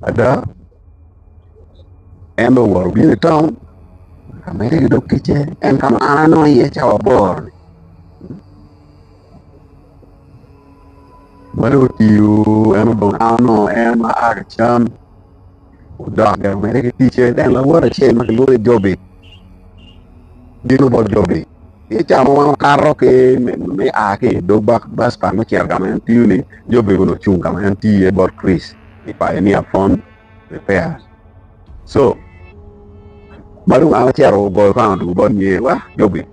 ada endo war bi town kamere do kiche en kam ano ye chawa bor baru tiu en don ano en agcham udah kamere kiche den la war che ma lo jobe dino bor jobe ye chamo carro ke me a ke do bak bas pa no cher gamen tiu ni jobe no chung gamen ti e bor chris e pa ni afon repair so baru ala chero boy kan du bon ye wa jobe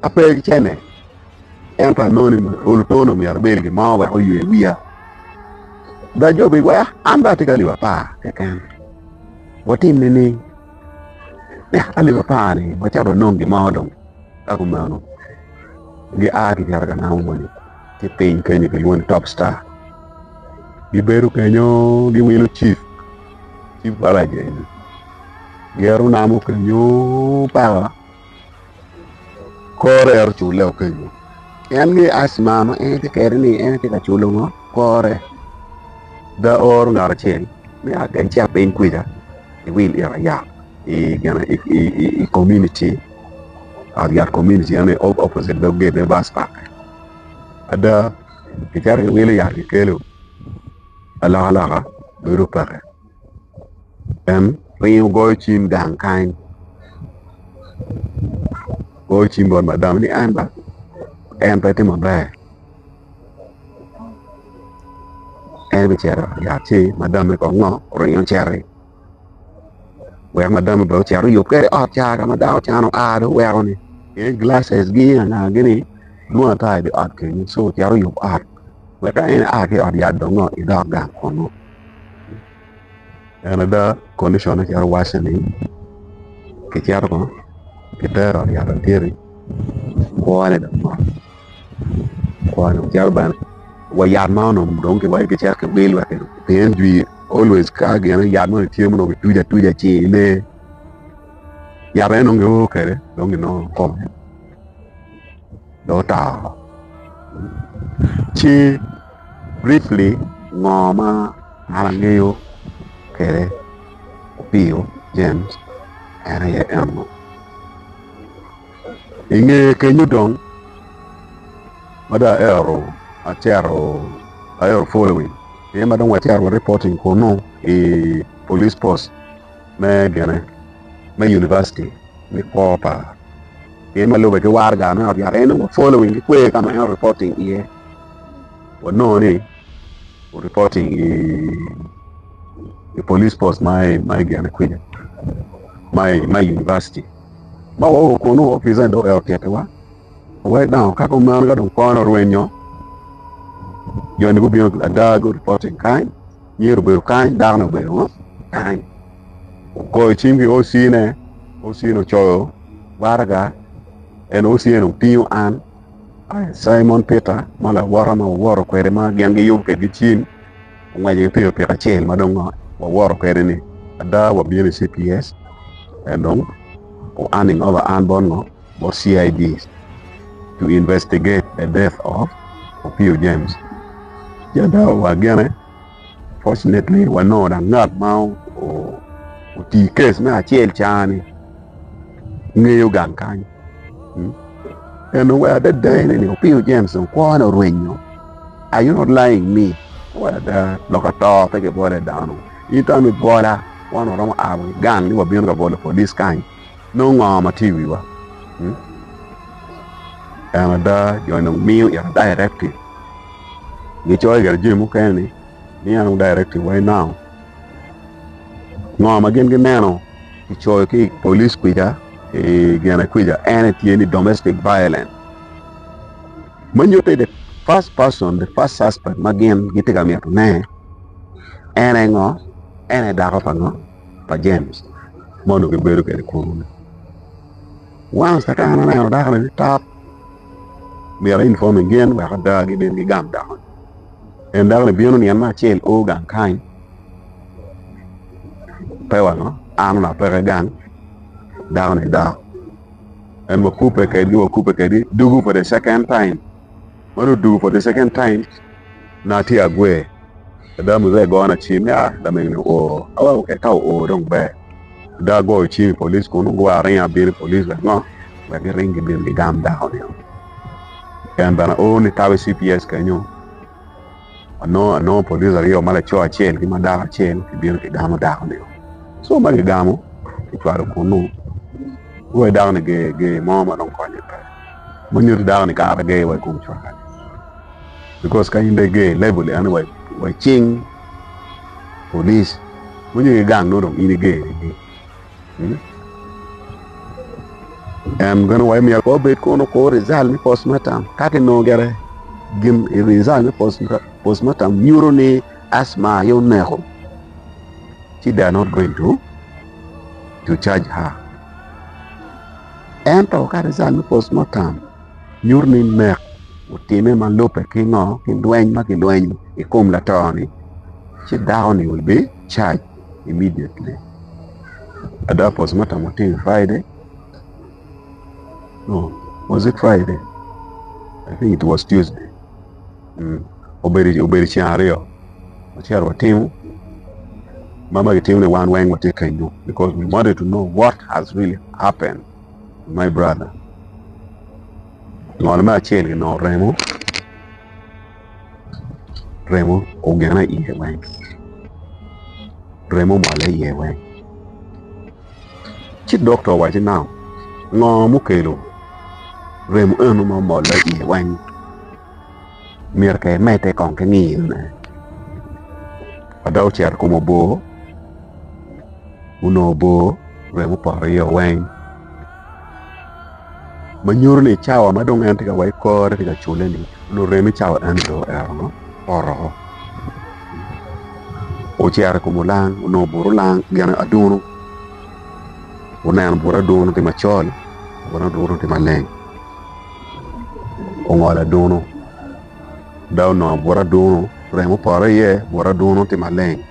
ape chene en pa noni ul tono mi arbel ki ma wa oye wia da jobe wa anda tika liwa pa kan wati nini ne ali wa pa ni wa chero nongi ma dong aku mano gi a ki jarga na woni ti pin kenyi ki won top star gi beru kenyo gi wilo chief bala je geru namu kenyo pa kore er chule kenyo en gi asmano en ti kerni en ti ka chulo ngo kore da or ngar chen me a gen cha pin kuida e will era ya e gana e community our community and opposite the gate the bus park ada bicara will ya kelo ala ala beru pare rio go chim gang kain go chim bon madam ni an ba en pa timo ba en bicara ya chi madam ko ngo rio cherry we madam ba cherry yo ke a cha ka madam cha no a do we ni e glasses gi na gini no ta di at ke so cherry yo at we ka en a ke at ya do ngo i dog gang ko no another condition is washing ke chiaro ko kita ya tiri kuane da kuane chiaro ban wa ya ma no don ke wa ke chiaro ke bel wa ke penjui always ka ge na ya no tie mo no tuja chi le ya ba no ngo ke don no ko do ta chi briefly ngoma ala ngeyo kere Pio James era ya amo inge kenyu dong mada aero following e madong wa tiaro reporting kono e police post me gene me university me popa e malobe ke warga no ya eno following kwe kama reporting ie no ni reporting the police post my gana kwenye my university ba wo kono officer do e tete wa right now kako man ga don kono rwenyo yo ni go bi da go reporting kind yeru be kind da no be wo kind ko chimbi o sino cho warga en o sino pio an Simon Peter mala warama woro kwere ma gangi yo ke gichin ngaje pio pera chel madongo wa war kwere ni ada wa biele CPS and donc or earning over unborn or CIDs to investigate the death of Pio James. Jada wa gane fortunately wa no da ngat mau o ti case na chel chani ngeyo gan kan and where the day ni Pio James ko na ruenyo are you not lying me what the lokato take bore down ita mi bola one of them abu gan ni wa bien ga bola for this kind no ngama TV wa and da yo no meal ya directive ni choy ga jimu kan ni anu directive right now ngama gen gen nano ni choy ki police kwija e gana kwija any domestic violence when you take the first person the first suspect magain gitega mi to ne enengo ene dako pango pa James mono ke beru ke kuruna once that ana na dako ni top mi ara inform again wa kada gi ben gi gam down en dako ni bionu ni ama chel o gang kain pewa no anu na pere gang down and down and we coupe ke di dugu for the second time. What do for the second time? Nati agwe da mu zai go na chim ya da me o awa ke ka o dong be da go chi police ko no go arin bir police no ba bi ring bir gam da ho ne kan bana o ni tawe CPS kanyo no police ariyo mala cho achiel gi madawa achiel bir gam da ho ne so ma gamo itwaro ko no we down ge mama non ko ni mo ni down ka ba ge we ko chwa because ka inde ge level ani we ching police mo ni gang no ini ge am gonna why me ko bet ko no ko result ni postmortem ka ke no gere gim result ni postmortem neuro ni asthma yo neho they are not going to charge her. And to ka result ni postmortem nyurni nek utime man lope kingo kindweny ma kindweny ikum la toni she down will be charged immediately. At that postmortem until Friday. No, was it Friday? I think it was Tuesday. Oberi chiario. Chiaro team. Mama team the one when what they can do because we wanted to know what has really happened to my brother. No ma cheli no Remo ogana iye wen. Remo male iye wen. Chi doctor wa chi now. No mukelo. Remo enu ma male iye wen. Mir ke mete kon ke ngi ne. Adau cher como bo. Uno bo Remo pare iye wen. Manyuru ni chawa madong ente ka wai kore tika chule ni no remi chawa ento no oro o chiara como lang no buru lang gana aduno unan bura duno ti machol bura duno ti maleng o ngola duno daw no bura duno Remo pare ye bura duno ti maleng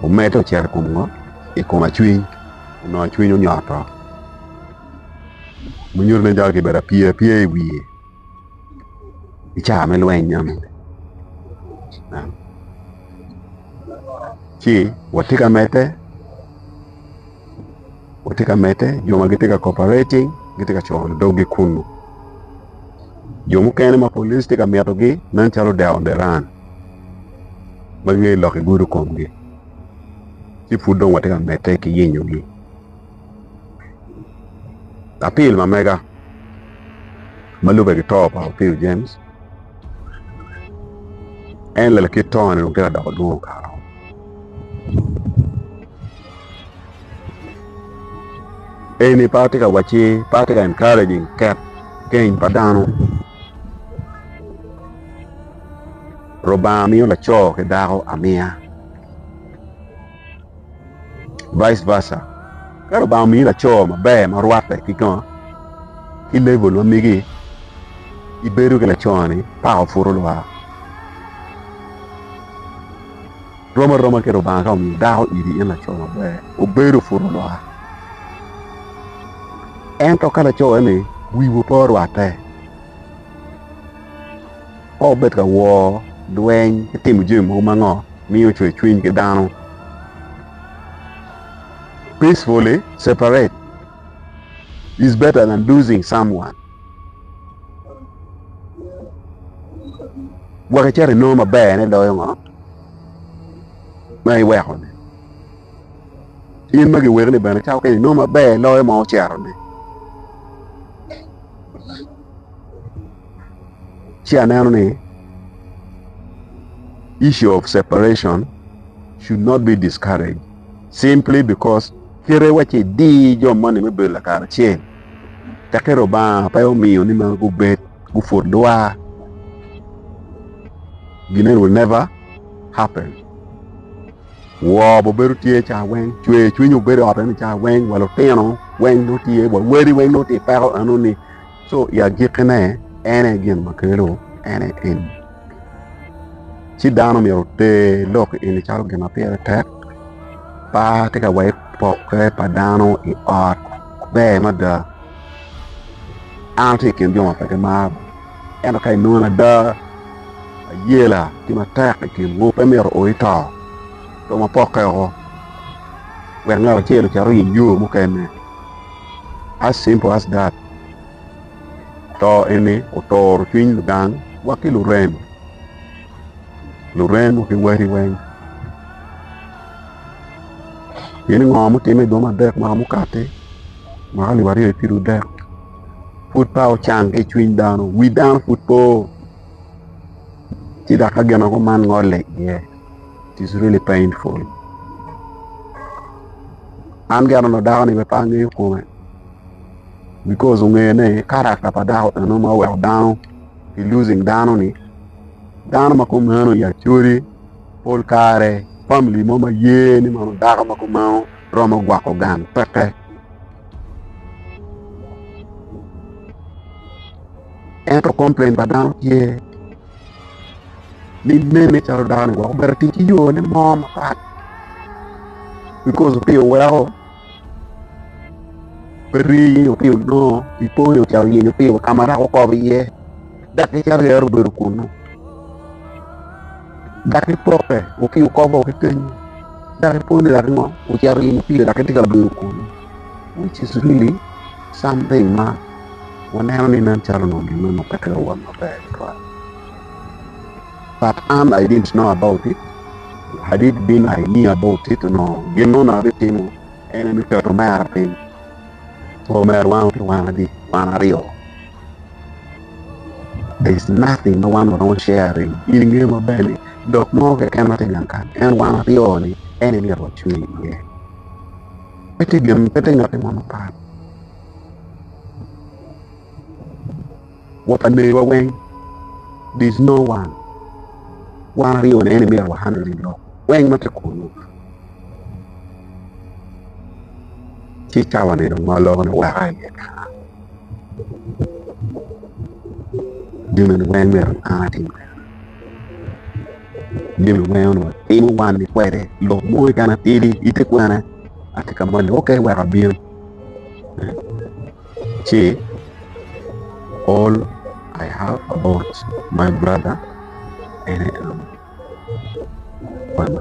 o meto chiara como e como chui no chui no nyato Munyur ne jagi bera pie wiye. Icha me lwen nyam. Chi watika mete joma gitika cooperating gitika chon dogi kunu. Jomu kene ma police tika miato gi nan chalo down the run. Bangi loki guru komgi. Chi fudong watika mete ki yinyo gi. Appeal ma mega malube ki top appeal James en le ki ton no kera da do ka any party ka wachi party ka encouraging cat gain padano robami la cho ke dao amia vice versa Karo ba mi la cho ma be ma ruate ki kon ki level no migi iberu ke la cho ni pa furo lo ha Roma ke ro ba ka mi da ho iri la cho ma be o beru furo lo ha en to kala cho ni wi wo po ruate o bet ka wo dwen ke tim jim mo ma ngo mi o chwe chwin ke dano peacefully separate is better than losing someone. Wakachari no mabe ne do ngo. Mai we hone. In magi we ne bana chao ke no mabe lo mo charo ne. Chiana ne issue of separation should not be discouraged simply because kere wache di jo mani me bela kara chen takero ba pa yo miyo ni ma go bet go for doa Guinea will never happen wo bo beru tie cha wen chwe nyu beru ata ni cha wen walo teno wen no tie bo weri wen no tie pa anu ni so ya gikene ene gen makelo ene in ci dano mi rote lok in chalo gena pere tek pa te ka wai poke padano I art be mada anti ken bioma pa ma eno kai nuna da Yela ti matek kin ngup emir oito to mapoke ho wer ngaro chelo charo yu mukene as simple as that to ini otor chuny lugang waki luren ki weri weng ini ngomu time do madek ma mukate ma ali wari piru dek food pa chang ke chuny dano wi dan food po ti da ka gena ko man ngole yeah it is really painful an gana no dawo ni be pangi ko because ungene character pa dawo no ma well down he losing down ni down ma ko mano ya churi pol kare family mo ma ye ni ma dawo ma ko mano roma gwa ko gan peke en to complain ba down ye ni nene charo down go berti ti yo ni mom pat because pio well beri yo pio no ipo yo charo yo pio kamera ko ye dak charo yo beru kuno dak pope o pio ko bo ke dak po ni dak no o charo yo pio dak ti beru kuno which is really something ma whenever ni nan charo no no pekero one no bad right. But I didn't know about it. Had it been I knew about it, no. You know na everything. And we got to marry. So one rio. There is nothing no one don't sharing. Eating game of belly. Dok no ke cannot yankan. And one rio ni any near what you need. Petting nothing on the part. What a neighbor wing. There's no one. One rio and enemy are 100 in law. Weng matakuno. Chichawa ni dong malo na waray ka. Dimen weng meron ating. Dimen weng no timu wan ni kwere lo mo kana tiri ite kwana ate kamali okay wera bien. Chi all I have about my brother and one